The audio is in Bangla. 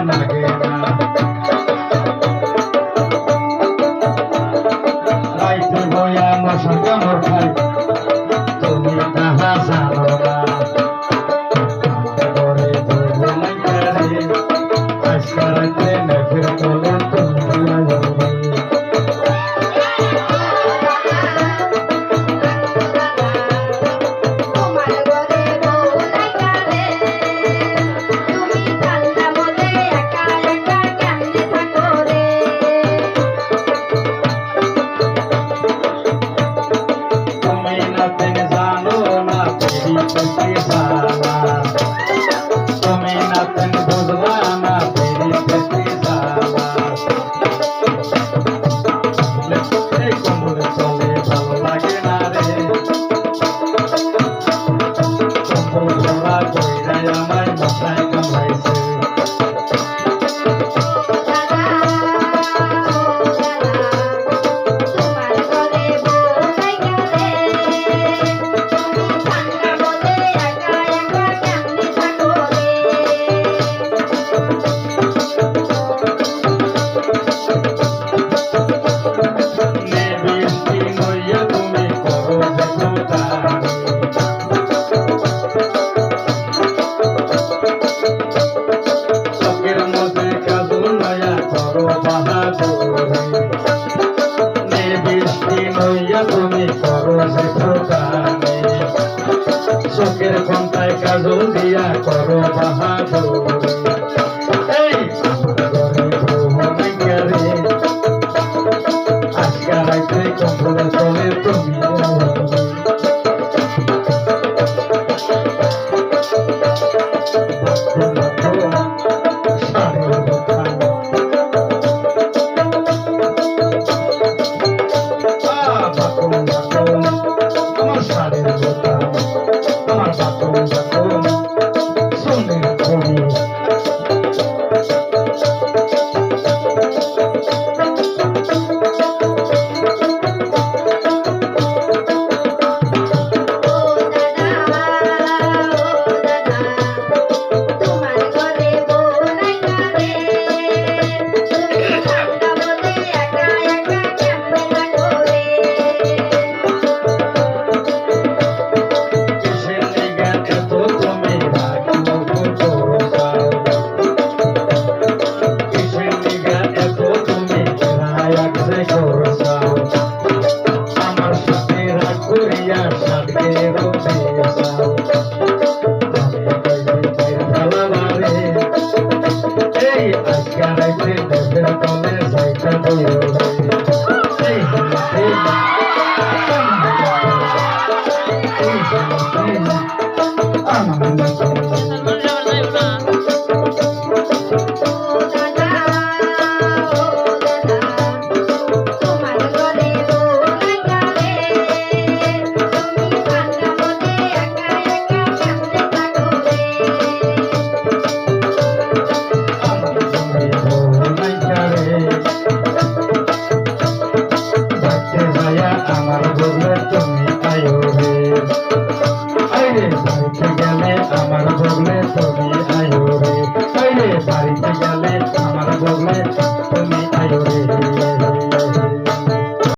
লাগে না রাইতে বইয়া মশা কামড় খাই তুমি তাহা জানো না ঘরে ধরে লাগে রে আজকে রাতে মেঘের তলে তুমি যাবে তুমি নাতেন বুঝবা না ফেরি পেতে যাবা এই কোমর চলে ভালো লাগে না রে কোমর চলা কইরাই আমার মাথায় কামাইছে তুমি করো সে প্রকারে চোখের ঘন্টায় কাজল দিয়া করো বাহাদুর এই আজকে রাইতে কম্পলে চলে তুমি আমার বলে তুমি আয়ো